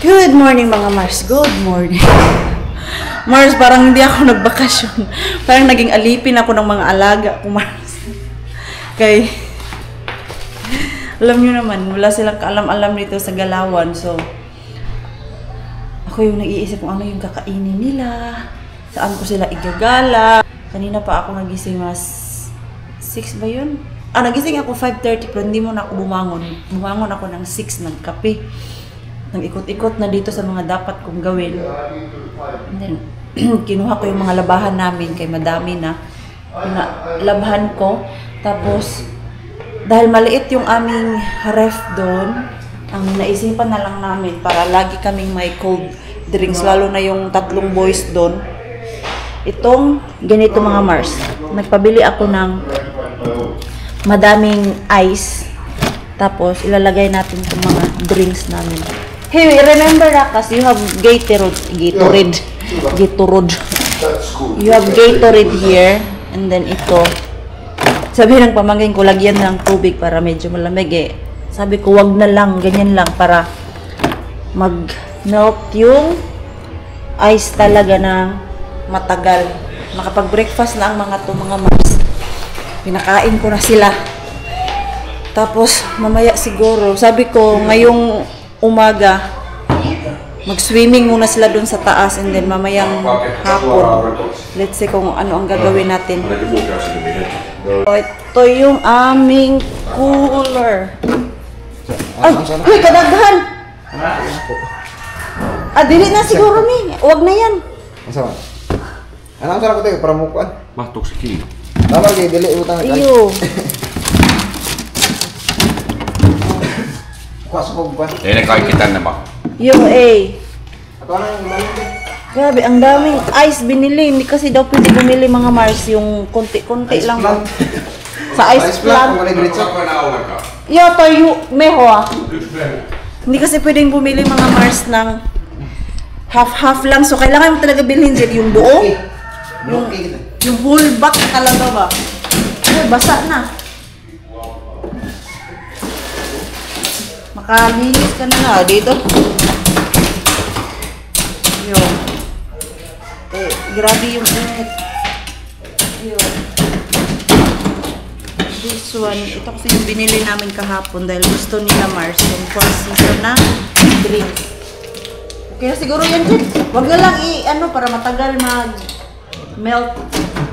Good morning mga Mars. Good morning. Mars, parang hindi ako nagbakasyon. Parang naging alipin ako ng mga alaga ko, Mars. Kay, alam nyo naman, wala silang kaalam-alam dito sa galawan. So, ako yung nag-iisip kung ano yung kakainin nila. Saan ko sila igagala. Kanina pa ako nagising mas 6 ba yun? Nagising ako 5:30 pero hindi mo na ako bumangon. Bumangon ako ng 6, nagkape. Nag-ikot-ikot na dito sa mga dapat kong gawin. And then, kinuha ko yung mga labahan namin kay madami na. Pinalabahan ko. Tapos, dahil maliit yung aming ref doon, ang naisipan na lang namin para lagi kaming may cold drinks, lalo na yung 3 boys doon. Itong ganito mga Mars. Nagpabili ako ng madaming ice. Tapos, ilalagay natin itong mga drinks namin. Hey, remember Rakas, you have Gatorade. You have Gatorade here. And then ito. Sabi ng pamangkin ko, lagyan ng tubig para medyo malamig eh. Sabi ko, wag na lang, ganyan lang para mag-melt yung ice talaga ng matagal. Nakapag-breakfast na ang mga Mars. Pinakain ko na sila. Tapos, mamaya siguro, sabi ko, ngayong umaga, mag-swimming muna sila dun sa taas and then mamayang hapon. Let's see kung ano ang gagawin natin. Ito yung aming cooler. Ay, kadaghan! Dili na siguro ni. Huwag na yan. Masama. Ano ang sarap ko tayo para mukuan? Mahtok sa kili. Tama kayo, dili utang. Iyo. Kuha ba? Nakakitan na ba? Yung A. Ato na yung ibaling. Grabe, ang daming ice binili. Hindi kasi daw pwede bumili mga Mars yung konti-konti lang. Sa ice plant. Yo, tayo, meho ah. Hindi kasi pwedeng bumili mga Mars ng half-half lang. So, kailangan mo talaga bilhin dyan yung buo. Yung whole back talaga ba? Ay, basa na. Makalinis ka na dito. Yun. Grabe yung init. Yun. This one, ito kasi yung binili namin kahapon dahil gusto nila Mars yung 4 season na drink. Okay na siguro yan dyan. Huwag na lang para matagal mag-melt.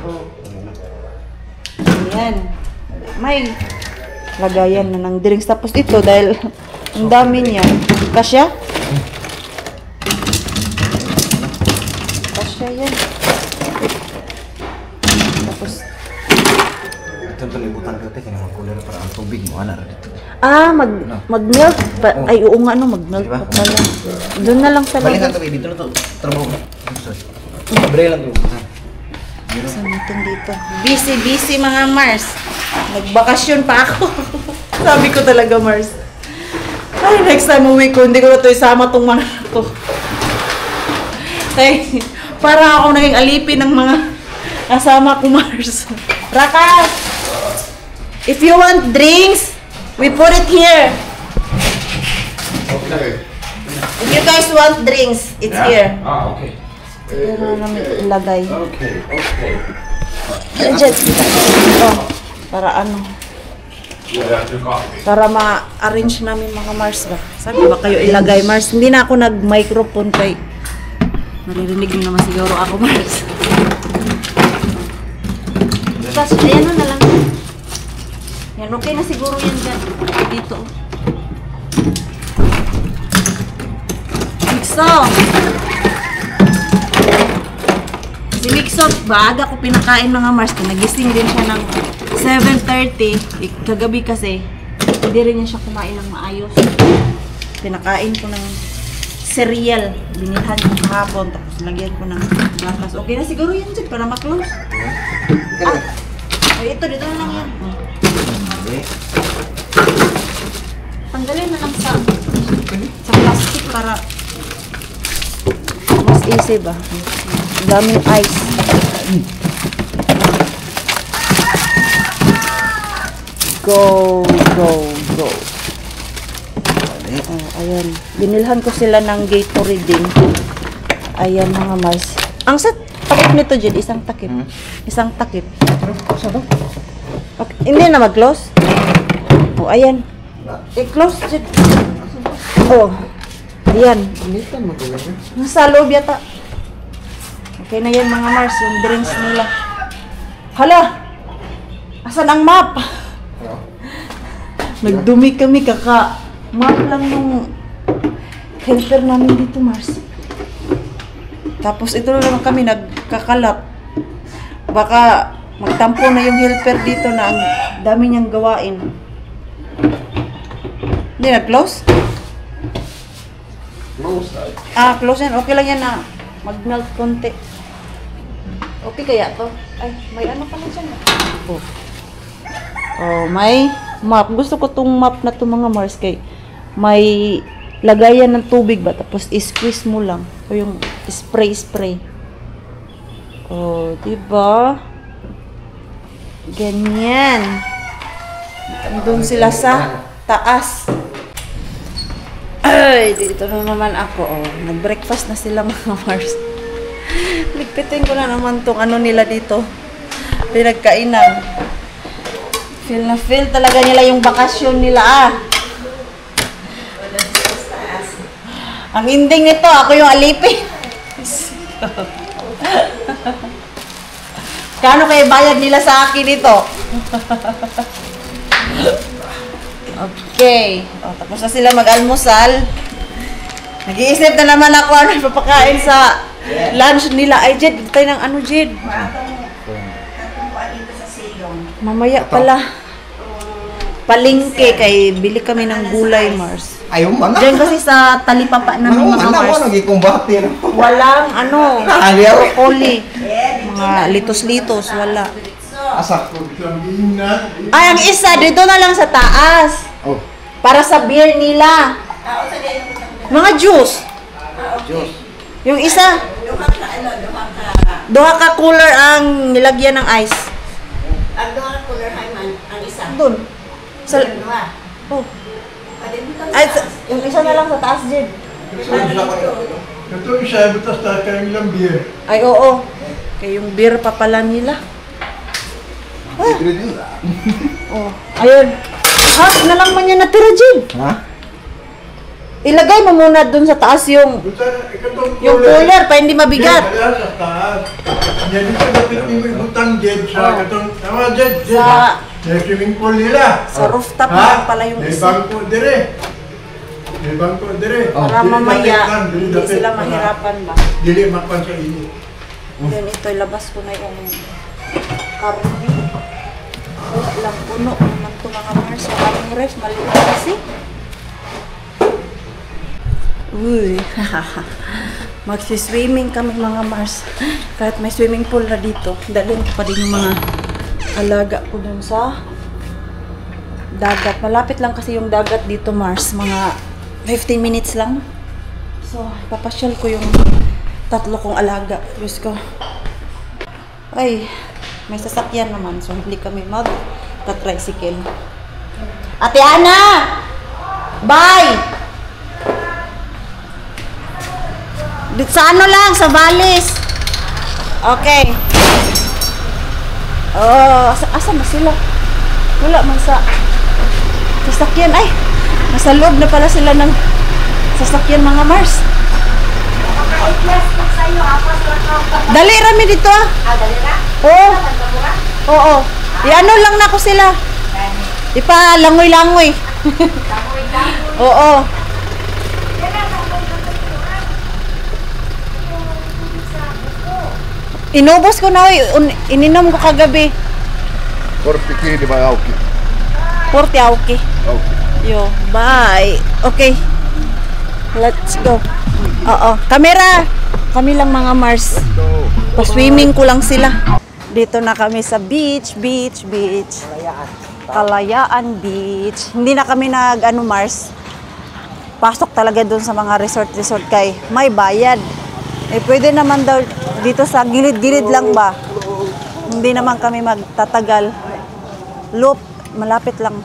Oh. Ayan. May lagayan na ng drinks. Tapos ito dahil ang dami niya. Kasya? Kasya yan. Tapos Ito palibutan ko tayo. Kaya mag-cooler para ang tubig mo. Ano dito? mag-melt. Ay, oo nga, mag-melt pa pala. Doon na lang sa balik labas. na ito. Dito na ito. Trabaho mo. Balik lang ito. Sa meeting dito. Busy mga Mars. Nagbakasyon pa ako. Sabi ko talaga, Mars. Ay, next time uwi ko, hindi ko na ito isama itong mga ito. Ay, para ako naging alipin ng mga kasama ko, Mars. Rakas! If you want drinks, we put it here. Okay. If you guys want drinks, it's here. Okay. Pero namin ito ilagay. Okay. Diyan. Para ano? Para ma-arrange namin mga Mars ba? Sabi ba kayo ilagay Mars? Hindi na ako nag-microphone kay maririnig nyo naman siguro ako Mars. Kasi ayan na lang. Yan, okay na siguro yan dyan. Dito. Mixo! Si Mixo, baaga ko pinakain mga Mars. Nagising din siya ng 7:30. Kagabi kasi, hindi rin niya siya kumain ng maayos. Pinakain ko ng cereal. Binilhan ko kahapon. Tapos lagyan ko ng gatas. Okay na siguro yan dyan para maklose. Ay, ito. Dito na lang yan. Tanggalin na lang sa plastic para mas easy ba? Daming ice. Go. Oh, ayan. Binilhan ko sila ng Gatorade din. Ayan mga Mars. Ang sa takip nito, Jed, isang takip. Isang takip. Okay. Hindi na mag-close. Oh, ayan. I-close, Jed. Oh. Ayan. Nasa loob yata. Okay na yan mga Mars, yung drinks nila. Hala! Asan ang map? Nagdumi kami, map lang nung helper namin dito, Mars. Tapos ito na naman kami nagkakalat. Baka magtampo na yung helper dito na ang dami niyang gawain. Hindi na-close? Close yan. Okay lang yan na mag-melt konti. Okay kaya to? Ay, may ano pa na dyan. Oh, may map. Gusto ko tong map na to mga Mars kay may lagayan ng tubig ba tapos i-squeeze mo lang. O yung spray. Oh, diba? Ganyan. Doon sila sa taas. Ay, dito na naman ako. Oh, nag-breakfast na sila mga Mars. Ligpitin ko na naman tong ano nila dito. Pinagkainan. Feel na feel talaga nila yung bakasyon nila Ang ending nito, ako yung alipin. Kano kayo bayad nila sa akin ito? Okay. O, tapos na sila mag-almusal. Nag-iisip na naman ako ano ipapakain sa lunch nila. Ay, Jed, tayo ng ano, Jed? Mamaya pala. Palingke kay bili kami ng gulay, Mars. Ayaw man. Diyan kasi sa talipapa namin mga Mars. Nagikumbati. Walang ano, Ayaw. broccoli. Mga litos-litos, wala. Asa. Ay, ang isa, dito na lang sa taas. Oh. Para sa beer nila. Mga juice. Yung isa, duha ka cooler ang nilagyan ng ice. Ang doon cooler man ang isa. Doon. Sa, Dua. oh. Ay, yung isa na lang sa taas, Jed. Ito isa, butas na kayong ilang beer. Ay, oo. Kaya yung beer pa pala nila. Oh, ayun. Half na lang man yan natira, Jed. Ha? Ilagay mo muna dun sa taas yung cooler pa hindi mabigat. Jed, sa taas. Yan dito, dapat yung ibutang Jed sa katong, tama Jed, Jed. Sa swimming pool nila. Sa rooftop na pala yung May isa. bangko dire. May bangko dire. Para mamaya, hindi sila mahirapan ba? Dili mapan sa inyo. Then ito, ilabas ko na yung karne. Walang puno naman ito mga Mars. Maraming ref, maliit kasi. Uy, magsi-swimming kami mga Mars. Kahit may swimming pool na dito, dalhin ko pa din yung mga alaga ko dun sa dagat. Malapit lang kasi yung dagat dito Mars. Mga 15 minutes lang. So, papasyal ko yung tatlo kong alaga. Diyos ko. Ay, may sasakyan naman. So, hindi kami mag-tricycle. Ate Ana! Bye! Dito sa ano lang, sa Valis. Okay. Oh, asa na sila? Wala man sa sasakyan. Ay, nasa loob na pala sila ng sasakyan mga Mars. Dali rami dito ah. Dali na? Oo. Oo. Iano lang na ko sila. Ipa langoy-langoy. Oo. Inubos ko na, ininom ko kagabi. Korpiki di ba auki? Porte auki. Auki. Yo, bye. Okay. Let's go. Oo, camera. Kami lang mga Mars. Pa-swimming ko lang sila. Dito na kami sa beach. Kalayaan Beach. Hindi na kami nag Mars. Pasok talaga dun sa mga resort kay may bayad. Eh pwede naman daw dito sa gilid-gilid lang ba? Hindi naman kami magtatagal. Loop, malapit lang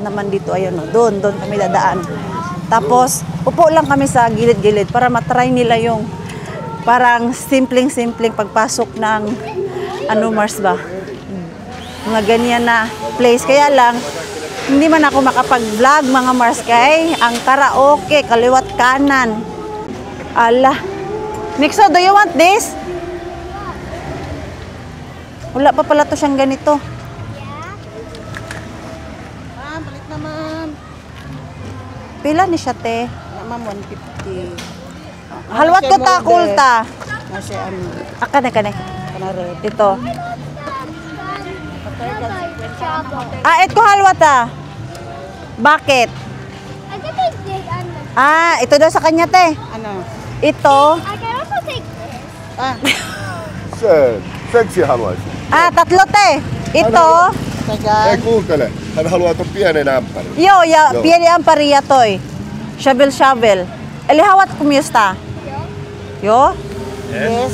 naman dito. Ayun o, doon kami dadaan. Tapos, upo lang kami sa gilid-gilid para matry nila yung parang simpleng-simpleng pagpasok ng Mars ba? Mga ganyan na place. Kaya lang, hindi man ako makapag-vlog mga Mars kay ang karaoke, kaliwat kanan. Ala. Mixo, do you want this? Wala pa pala to siyang ganito. Ma'am, balik naman. Pila ni siya, te? Ma'am, 150. Halwat ko ta, kulta. Nasi ano, Kane. kanare. Ito. Ito halwat ah. Bakit? I can take this and Ito daw sa kanya, te. Ano? Ito. I can also take this. Ah, Seksi haluaisin. Tatlo, te. Ito. taga. Ei kuuntele. Hän haluaa ton pienen ämpärin. Yo, Joo. pieni ampari ja toi. Shovel. Eli hawat kumista? Yo? Yes.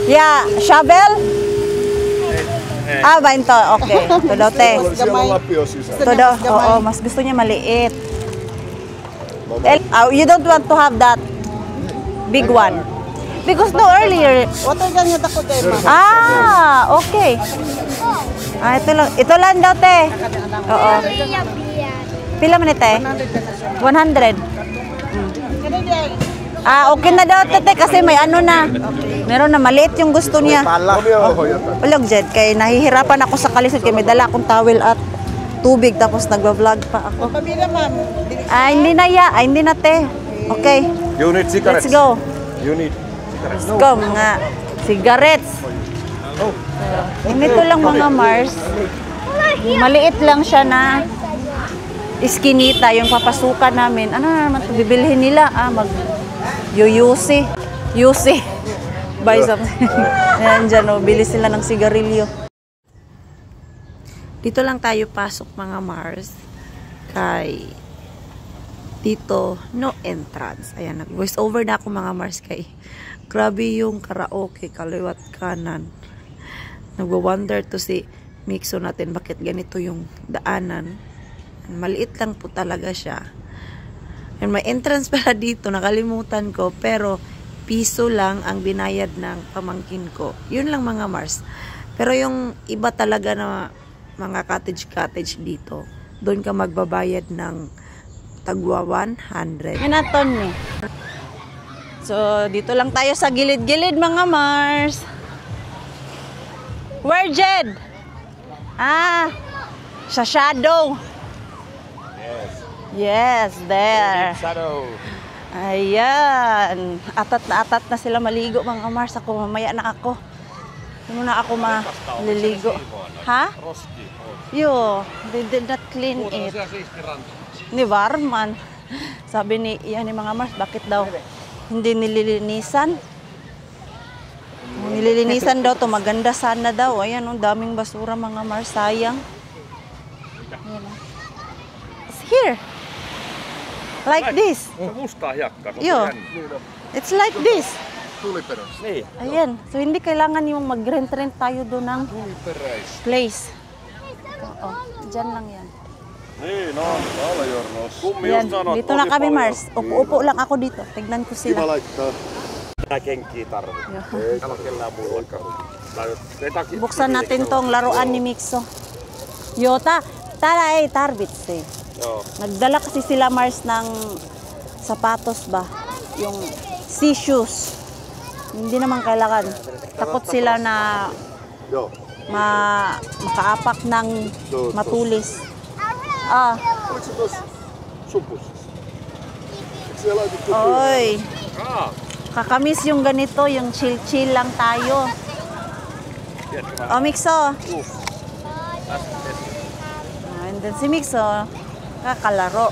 Ya, shovel? Vain to. Okay. Ito daw, te. Siellä on lapio sisällä. Ito daw. Oo, mas gusto niya maliit. You don't want to have that big one. Because no earlier. Water ganyan ako tayo, ma'am. Okay. Ito lang. Ito lang daw, te. Oo. Pila man ite? 100. Okay na daw, te, kasi may ano na. Meron na maliit yung gusto niya. Omia ohjata. Walang Jed, kaya nahihirapan ako sa kalisod kaya may dala akong towel at tubig tapos nagva-vlog pa ako. Pamilya, ma'am. Hindi na hindi na, te. Okay. You need cigarettes. Let's go. You need. Let's go, mga cigarettes. Ganito lang mga Mars. Maliit lang siya na iskinita yung papasukan namin. Ano na naman ito? Bibilhin nila. Mag-yusi. Buy something. Ayan dyan, bili sila ng sigarilyo. Dito lang tayo pasok mga Mars. Kay dito, no entrance. Ayan, nag-voice over na ako mga Mars kay grabe yung karaoke, kaliwat kanan. Nagwa-wonder to si Mixo natin bakit ganito yung daanan. Maliit lang po talaga siya. And may entrance pala dito, nakalimutan ko, pero piso lang ang binayad ng pamangkin ko. Yun lang mga Mars. Pero yung iba talaga na mga cottage dito, doon ka magbabayad ng tagwa 100. Inaton ni. So, dito lang tayo sa gilid-gilid mga Mars. Where Jed? Sa shadow. Yes, there. Shadow. Ayan. Atat na sila maligo mga Mars. Ako, mamaya na ako. Hindi muna ako maliligo. Ha? Yo, they did not clean it. Ni Varman. Sabi ni mga Mars, bakit daw hindi nililinisan? Nililinisan daw to, maganda sana daw. Ayan, daming basura mga Mars, sayang. Ayan, it's here. Like this. Mustaa hiekkaa. Yo. It's like this. Tuliperäistä. Niin. Ayan. So, hindi kailangan yung mag-rent-rent tayo doon ng place. Oo. Diyan lang yan. Niin on, Aljornos. Kummi Yan. just sanoi, Dito na kami, Mars. Upo lang ako dito. Tignan ko Kiva sila. laittaa. Tää kenkiä tarvii. Ei täällä kellään muullakaan. Buksan natin tong laruan ni Mixo. Yota, tara ay tarbitse. Joo. Nagdala kasi sila Mars ng sapatos ba? Yung sea shoes. Hindi naman kailangan. Takot sila na Joo. makaapak ng matulis. Oliko se tuossa sun pussissa? Eikö siellä laitettu Oy. Kakamiss yung ganito, yung chill-chill lang tayo. Mixo. And then si Mixo, kakalaro.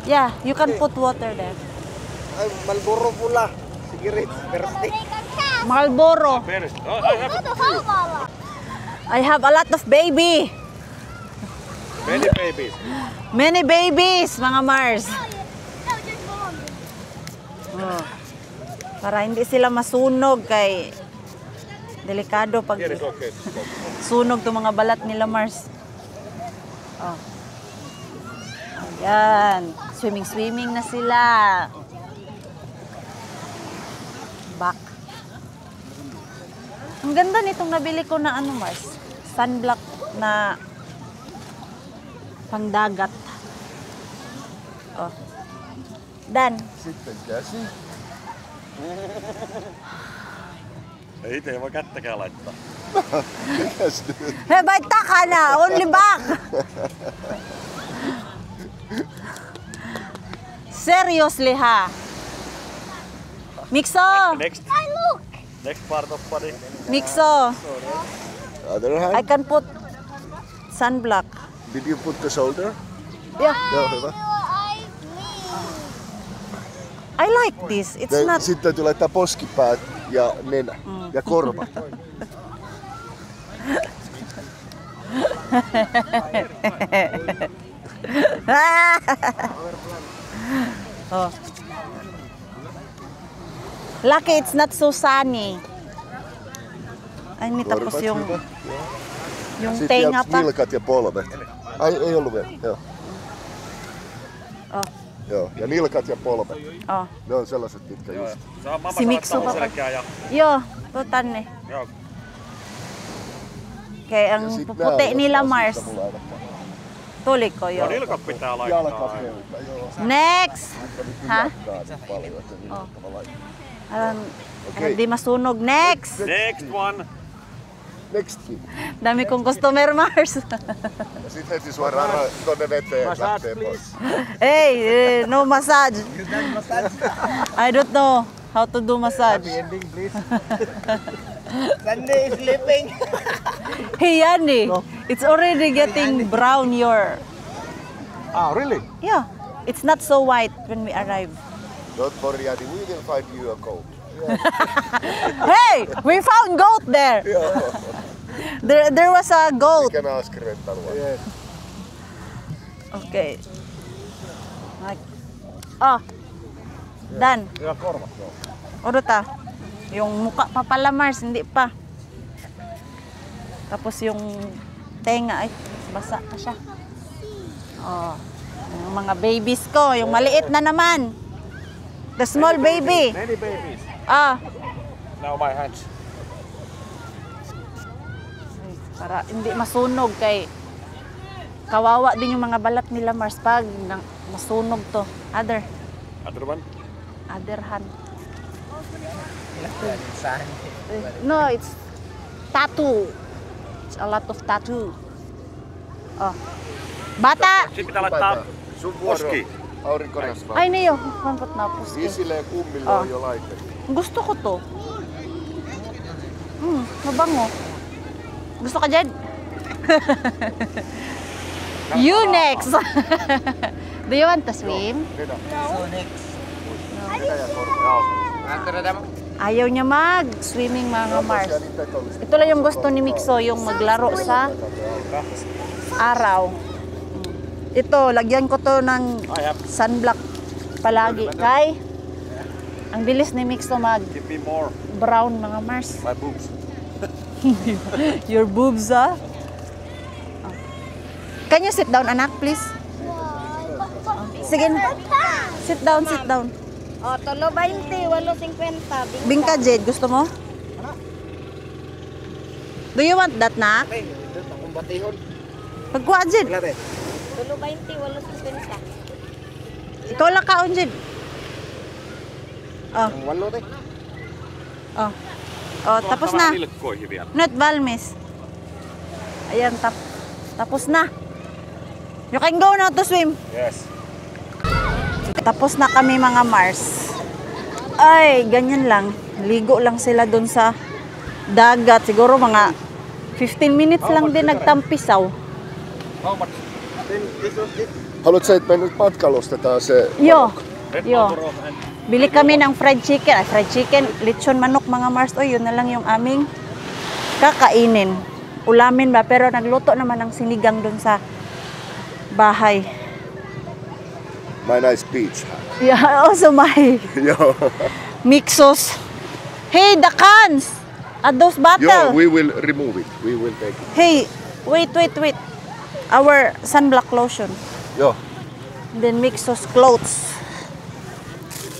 Yeah, you can put water there. Ay, Malboro pula. Sigaret, perste. Marlboro. I have a lot of baby. Many babies. Many babies, mga Mars. Para hindi sila masunog kay delikado pag sunog to mga balat nila Mars. Yan. Swimming na sila. Back. Ang ganda nitong nabili ko na ano, Mars. Sunblock na pangdagat. Oh. Dan. Sitten käsi. Ei itse voi kättäkään laittaa. Mikäs nyt? Hey, ba't takana? Only back. Seriously, ha? Mixo! Next. Next part of body. Mixo! Other I hand. can put sunblock. Did you put the shoulder? Yeah. Joo, hyvä. I like this. It's not... Sitten täytyy laittaa poskipäät ja nenä ja korvat. Oh. Lucky it's not so sunny. Ay, ni tapos Korvat, yung hyvä. tenga Sitten vielä pa. nilkat ja polvet. Ai, ei ollut vielä. Joo. Oh. Joo, ja nilkat ja polvet. Oh. Ne on sellaiset, mitkä just. Saa mamma Si Miksu saattaa pa- selkää ja... Joo, tuotan ne. Joo. Kaya ang Ja sit puputi nää nila nostaa Mars. siitä mulla aina paljon. Tuliko Joo, jo. nilkat pitää laittaa. Jalkapelta, joo. Next! Ha? Jakkaa niin paljon, että nilkat mä laitan. Alam, Okay. di masunog. Next! Next one. Next. Dami kong customer, Mars. Ja sit heti suoraan tonne veteen lähtee pois. Hey, no massage. I don't know how to do massage. Sunday is sleeping. Hey, Yanni, it's already getting brown your... Ah, really? Yeah, it's not so white when we arrive. Don't worry, Adi, we will find you a coat. Hey, we found goat there. There was a goat. You can ask rentalua. Yes. Okay. Like, oh, done. Ja korvat, joo. Odota. Yung muka pa pala, Mars, hindi pa. Tapos yung tenga, ay, basa pa siya. Oh, yung mga babies ko, yung maliit na naman. The small baby. Many babies. Ah, Now my hands. para hindi masunog kay kawawa din yung mga balat nila, Mars, pag masunog to. Other Other one. hand. No, it's tattoo. It's a lot of tattoo. Oh. Bata! Sitten pitää laittaa Sun vuoro. poski. Aurinkorasva. Ay, niyo. Pampot na puski. Isille ja kummille Oh. on jo laitettu. Gusto ko to. Mabango. Gusto ka, Jed? You next! Do you want to swim? Ayaw niya mag-swimming, mga Mars. Ito lang yung gusto ni Mixo, yung maglaro sa araw. Ito, lagyan ko to ng sunblock palagi. Kay, ang bilis ni Mixo Give me more. mag-brown, mga Mars. My boobs. Your boobs, ah? Can you sit down, anak, please? Sige na. Sit down, sit down. Oh, tolo 20, 8.50. Bingka, Jade, gusto mo? Do you want that, nak? Akong batihon. Pagkuha, Jade. Wala, be. Tolo 20, 8.50. Ikaw lang kaon, Jade. Oh, Ang walo, te. oh. Oh, tapos na. Nilkkoihin vielä. Not Valmis. Ayan, tapos na. You can go now to swim. Yes. Tapos na kami, mga Mars. Ay, ganyan lang. Ligo lang sila dun sa dagat. Siguro mga 15 minutes lang din nagtampisaw. How much? Haluatko, että me nyt matkalla ostetaan se? Yo, Red yo. Marlboro and Bili kami ng fried chicken. Ay, fried chicken, lechon manok, mga Mars. O, yun na lang yung aming kakainin. Ulamin ba? Pero nagluto naman ng sinigang dun sa bahay. My nice beach. Yeah, also my Joo. Mixos. Hey, the cans! At those Joo, bottle. we will remove it. We will take it. Hey, wait. Our sunblock lotion. Joo. Then Mixo's clothes.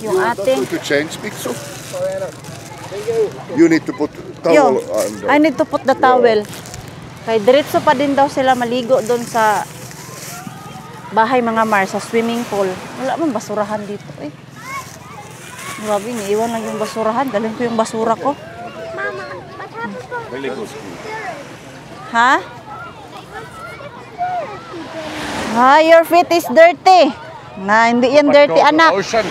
Yung ating... To change, Mikso. You need to put Yo, towel under. I need to put the towel. Kay diretso pa din daw sila maligo doon sa bahay mga Mars, sa swimming pool. Wala man basurahan dito eh. Grabe, iwan lang yung basurahan. Dalhin ko yung basura ko. Really good. Ha? Ha, your feet is dirty. Na, hindi yan dirty, anak. Ocean.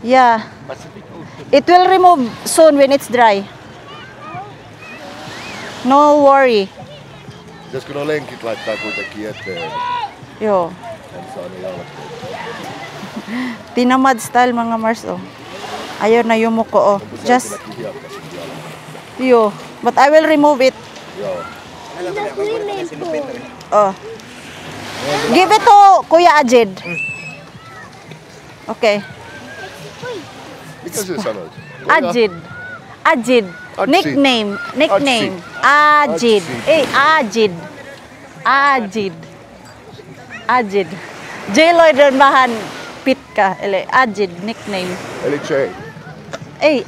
Yeah. Pacific Ocean. It will remove soon when it's dry. No worry. Pitäisikö nuo lenkit laittaa kuitenkin eteen? Yo. En saa ne jalat. Tinamad style mga Mars, oh. Ayaw na yumuko, oh. Just, yo. But I will remove it. Joo. Oh. Give it to Kuya Ajid. Okay. Mitä sä sanoit? Ajid. Ajid. Ajid. Nickname. Nickname. Ajid. Ajid. Ajid. Ajid. J-Lloyd ron bahan pit ka. Ajid. Nickname. Eli Jay.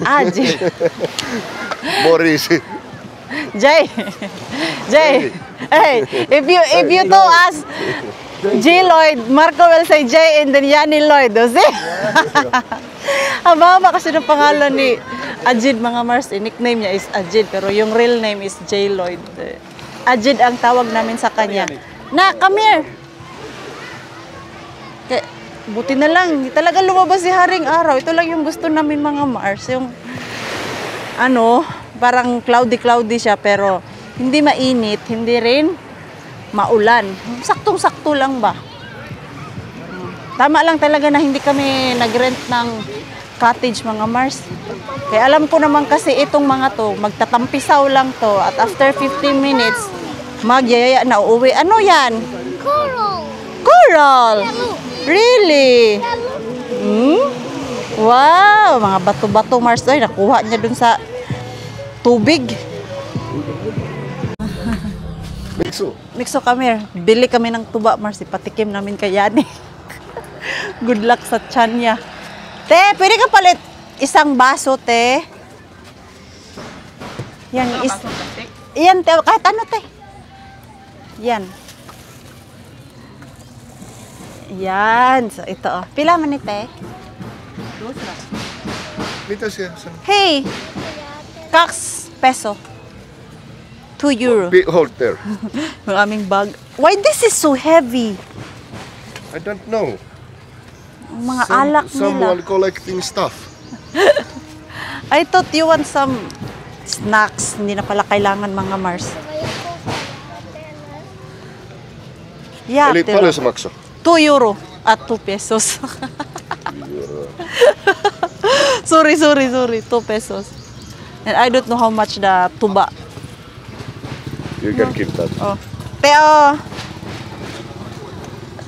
Ajid. Morisi. Jay. Jay. Hey, if you two ask J. Lloyd, Marco will say Jay and then Yanni Lloyd. See? Hababa kasi ng pangalan ni Ajid mga Mars. Nickname niya is Ajid pero yung real name is J. Lloyd. Ajid ang tawag namin sa kanya. Na, come here. Kaya, buti na lang. Talaga lumabas si Haring Araw. Ito lang yung gusto namin mga Mars. Yung ano, parang cloudy siya pero hindi mainit, hindi rin maulan. Saktong-sakto lang ba? Tama lang talaga na hindi kami nag-rent ng cottage mga Mars. Kaya alam ko naman kasi itong mga to, magtatampisaw lang to at after 15 minutes, magyayaya na uuwi. Ano yan? Coral. Coral! Really? Wow! Mga bato-bato Mars. Ay, nakuha niya dun sa tubig. Mixo kami. Bili kami ng tuba, Mars. Ipatikim namin kay Yani. Good luck sa tiyan niya. Te, pwede ka palit isang baso, te. Yan, yan, te. Kahit ano, te. Yan. Yan. So, ito, oh. Pila man ni, te? Mitä siellä sanoo? Hey! 2 peso. 2 euro. Hold there. Yung aming bag. Why this is so heavy? I don't know. Ang mga alak nila. Someone collecting stuff. I thought you want some snacks. Hindi na pala kailangan mga Mars. Yeah, Eli paljon se maksoi? 2 euro at 2 pesos. sorry. 2 pesos. And I don't know how much the tuba. You can keep that. Oh. Teo.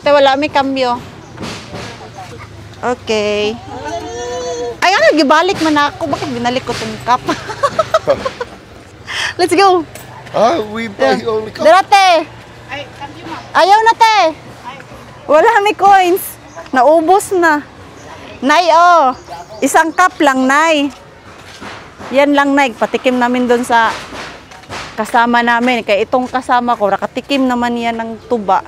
Te, wala may kambyo. Okay. Ay, ano, gibalik man ako. Bakit binalik ko itong cup? Let's go. We buy only cup. Darate. Ayaw na, te. Wala may coins. Naubos na. Nay, oh. Isang cup lang, Nay. Yan lang, Nay. Patikim namin doon sa kasama namin. Kaya itong kasama ko, nakatikim naman yan ng tuba.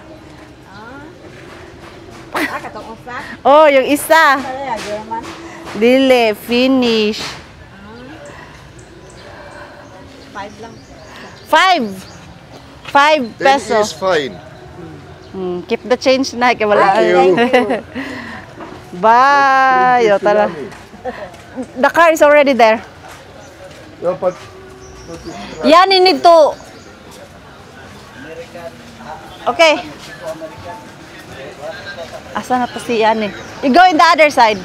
Oh, yung isa. Dili, finish. 5 lang. 5 pesos. Is fine. Keep the change na. Kaya wala. Thank you. Bye. Yo, tala. The car is already there. Yeah, but Yan, you need to... Okay. Asa na to si Yani? You go in the other side.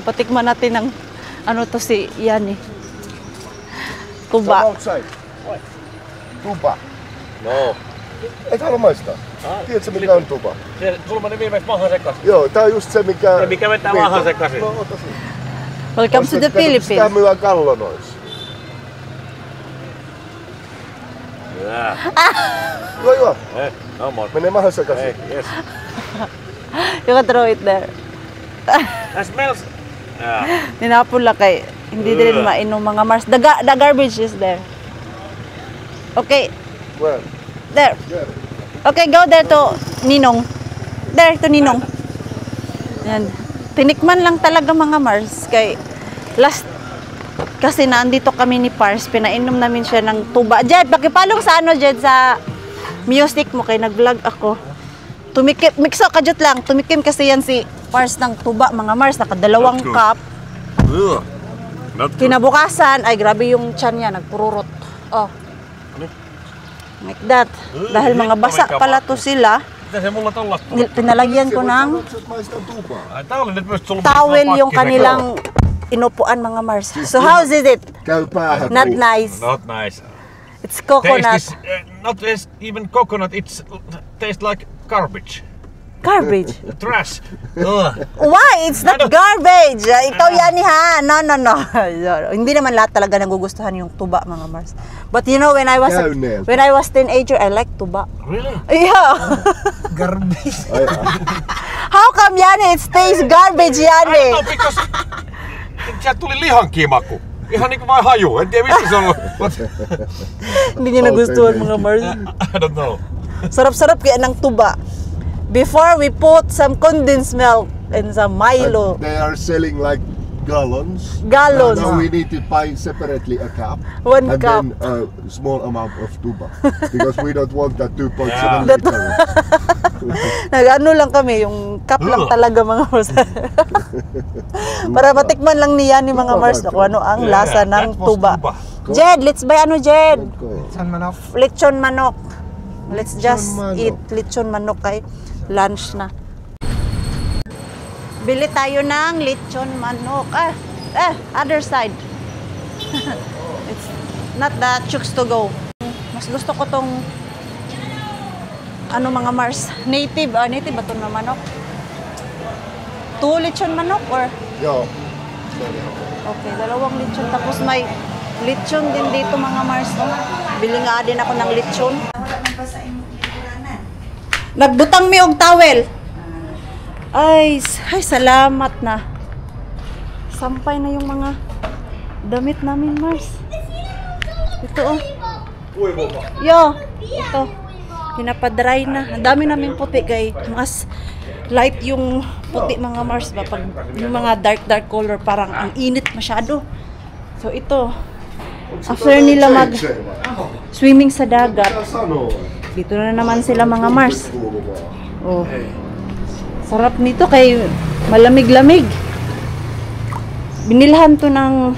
Patikman natin ng ano to si Yani. Tuba. outside. What? Tuba. No. Et halua maistaa? Tiedätkö mikä on tuba? Sulla meni viimeksi maahan sekaisin. Joo, tää on just se mikä... Se mikä vetää maahan sekaisin. No, ota siinä. Welcome to the Philippines. Sitä myydään kallonoissa. Joo, joo. No more. Menee maahan sekaisin. Yes. You can throw it there. That smells. Ninapula kay hindi din mainom mga Mars. The garbage is there. Okay, Where? there. There. Okay, go there to Ninong. There to Ninong. Yan. Tinikman lang talaga mga Mars kay last kasi naandito kami ni Pars, pinainom namin siya ng tuba. Jed, pakipalong sa ano Jed sa music mo kay nag-vlog ako. Tumikim, mixo kajut lang. Tumikim kasi yan si Pars ng tuba mga Mars, nakadalawang cup. Kinabukasan, ay grabe yung tiyan niya, nagpururot. Oh. Like that. Dahil mga basa pala to sila, Mitä se mulla tollasta? pinalagyan ko ng Maistaa tupaa. Tää oli nyt myös tullut. towel yung kanilang inupuan mga Mars. So how is it? Käy päähän. Not nice. Not nice. It's coconut. Taste is not even coconut. It's tastes like garbage. Garbage. Trash. Ugh. Why? It's not garbage. Ikaw yan ha. No. Hindi naman lahat talaga nagugustuhan yung tuba mga Mars. But you know when I was teenager, I like tuba. Really? Yeah. Garbage. How come yan? It tastes garbage yan eh. No, because sieltä tuli lihankin maku. Ihan niinku vaan haju. En tiedä mistä se on. Hindi niya nagustuhan mga Mars. I don't know. Sarap-sarap kaya ng tuba. Before we put some condensed milk and some Milo. They are selling like gallons. Gallons. Now we need to buy separately a cup. One and cup. then a small amount of tuba. Because we don't want that 2.7 Yeah. liter. Nag-ano lang kami, yung cup lang talaga mga Mars. Para matikman lang niya ni mga Mars kung ano ang lasa ng tuba. Jed, let's buy ano Jed? San manok. Lechon manok. Let's just manok. eat lechon manok kay lunch na. Bili tayo ng lechon manok. Other side. It's not the chooks to go. Mas gusto ko tong ano mga Mars, native ba ito na manok? 2 lechon manok or? Joo. Okay, 2 lechon. Tapos may lechon din dito mga Mars. Oh. Bili nga din ako ng lechon. Nagbutang mi og towel. Ay, salamat na. Sampay na yung mga damit namin, Mars. Ito oh. Yo, ito. Pinapadry na. Ang dami namin puti kay mas light yung puti mga Mars ba pag yung mga dark color parang ang init masyado. So ito. After nila mag swimming sa dagat, dito na naman sila mga Mars. Oh. Sarap nito kay malamig-lamig. Binilhan to ng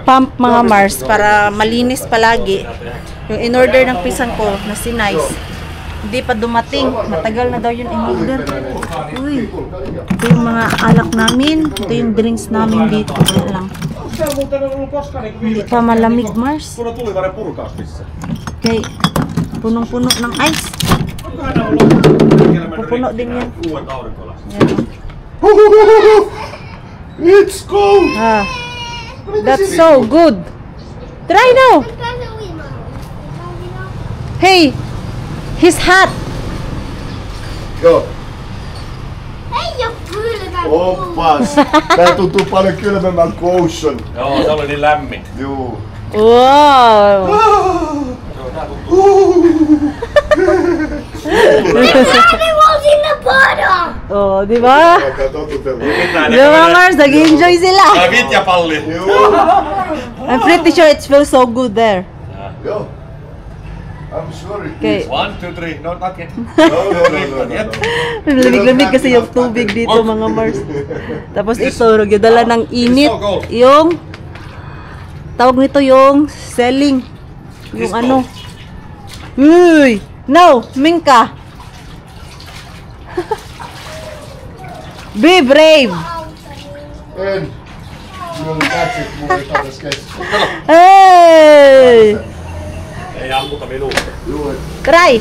pump mga Mars para malinis palagi. Yung in-order ng pisang ko na si Nice, hindi pa dumating. Matagal na daw yun in-order. Uy. Ito yung mga alak namin. Ito yung drinks namin dito. Kaya lang. Hindi pa malamig Mars. Okay. Punong-puno ng ice. Pupuno din yan. Yan. It's cold! That's so good. Try now. Hey, he's hot. Joo. Ei oo kylmä. Oppas! Tää tuntuu paljon kylmemmältä kuin Ocean. Joo, se oli niin lämmin. Juu. Wow. Animals in the bottom. Oh, di ba? Alkaa totutella. Di ba, Mars? Nag-enjoy sila. Vitjapalli. I'm pretty sure it feels so good there. Joo. I'm sorry. Okay. 1, 2, 3. No, not yet. No. Lamig-lamig kasi yung tubig dito, mga Mars. Tapos ito, nagdala ng init. Yung, tawag nito yung selling. Yung ano. Uy! No! Minka! Be brave! En. Minulla oli katsit muita tässä keskellä. Hey! Ei ammuta minua. Juu. Try!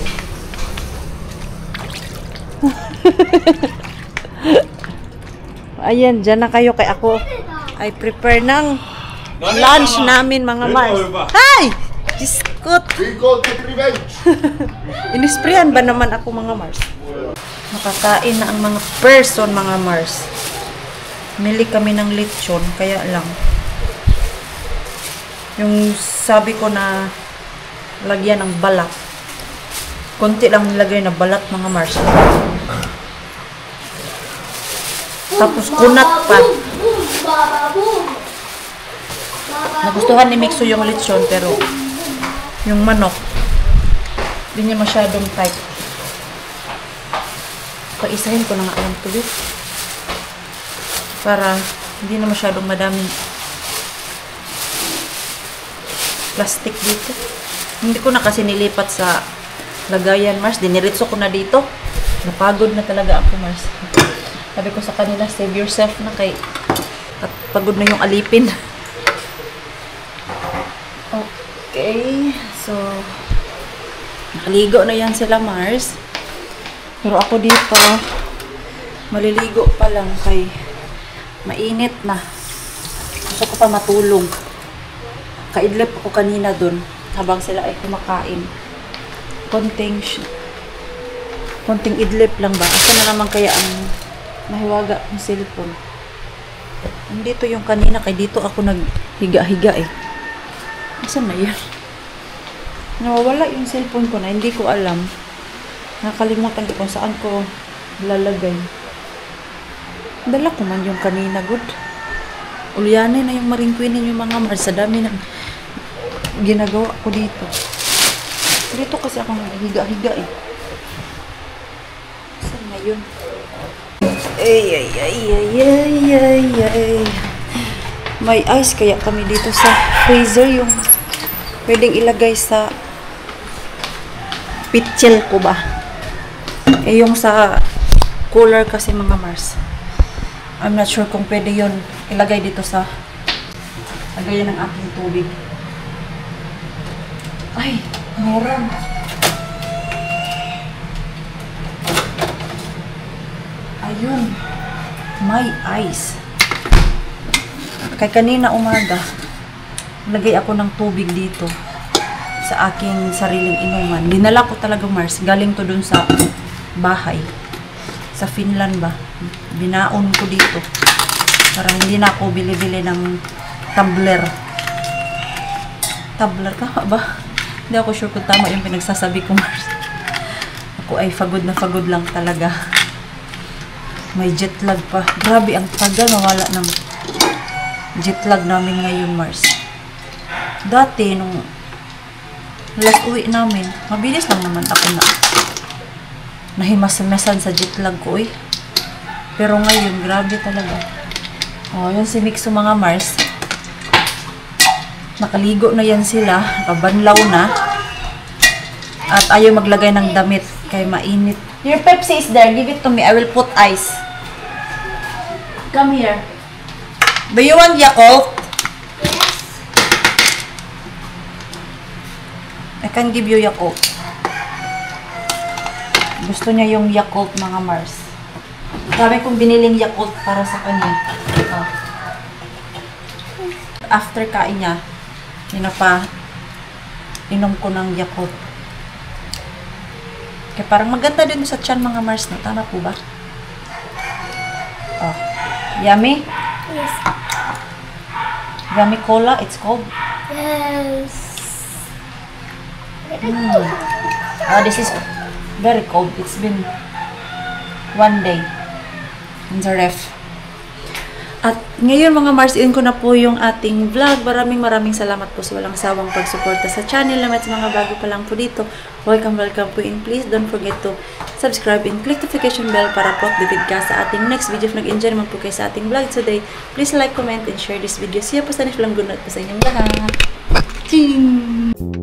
Ayan, dyan na kayo kay ako. I prepare ng lunch namin mga Mars. Hi! Biskot. We go take revenge. Inisprayan ba naman ako mga Mars? Nakakain na ang mga person mga Mars. Mili kami ng lechon, kaya lang. Yung sabi ko na lagyan ng balat. Konti lang nilagay na balat mga Mars. Tapos kunat pa. Nagustuhan ni Mixo yung lechon pero yung manok hindi niya masyadong tight. Paisahin ko na nga ang tubig para hindi na masyadong madaming plastic dito. Hindi ko na kasi nilipat sa lagayan, Mars. Diniritso ko na dito. Napagod na talaga ako, Mars. Sabi ko sa kanila, save yourself na kay at pagod na yung alipin. Okay. So, nakaligo na yan sila, Mars. Pero ako dito, maliligo pa lang kay mainit na. Gusto ko pa matulog. Kaidlip ako kanina dun habang sila ay kumakain. Konting idlip lang ba? Asa na naman kaya ang mahiwaga ng cellphone? Nandito yung kanina kay dito ako naghiga-higa eh. Asan na yan? Nawawala yung cellphone ko na hindi ko alam. Nakalimutan ko kung saan ko lalagay. Dala ko man yung kanina, good. Ulyanin na yung maringkwinin yung mga Mars. Sa dami ng ginagawa ko dito. Dito kasi ako naghiga-higa eh. Saan na yun? Ay. May ice kaya kami dito sa freezer yung pwedeng ilagay sa pitchel ko ba? Eh yung sa cooler kasi mga Mars. I'm not sure kung pwede yun ilagay dito sa lagayan ng aking tubig. Ay, meron. Ayun. May ice. Kay kanina umaga, lagay ako ng tubig dito sa aking sariling inuman. Dinala ko talaga, Mars. Galing to dun sa bahay. Sa Finland ba? Binaon ko dito. Para hindi na ako bili-bili ng tumbler. Tumbler ka ba? Hindi ako sure kung tama yung pinagsasabi ko, Mars. Ako ay fagod na fagod lang talaga. May jet lag pa. Grabe, ang tagal nawala ng jet lag namin ngayon, Mars. Dati, nung last uwi namin, mabilis lang naman ako na nahimas-masan sa jet lag ko, eh. Pero ngayon, grabe talaga. Oh, yun si Mixo mga Mars. Nakaligo na yan sila. Nakabanlaw na. At ayaw maglagay ng damit kay mainit. Your Pepsi is there. Give it to me. I will put ice. Come here. Do you want Yakult? Yes. I can give you Yakult. Gusto niya yung Yakult mga Mars. Sabi kong biniling Yakult para sa kanya. Oh. After kain niya, inom ko ng Yakult. Kaya parang maganda din sa tiyan mga Mars na. Tama po ba? Oh. Yummy? Yes. Yummy cola, it's called. Yes. This is very cold. It's been 1 day in the ref. At ngayon mga Mars, yun ko na po yung ating vlog. Maraming salamat po sa walang sawang pagsuporta sa channel naman, sa mga bago pa lang po dito. Welcome po, and please don't forget to subscribe and click notification bell para po updated ka sa ating next video. If nag-enjoy naman po kayo sa ating vlog today, please like, comment, and share this video. See you po sa next vlog. Good night po sa inyong lahat. Ching!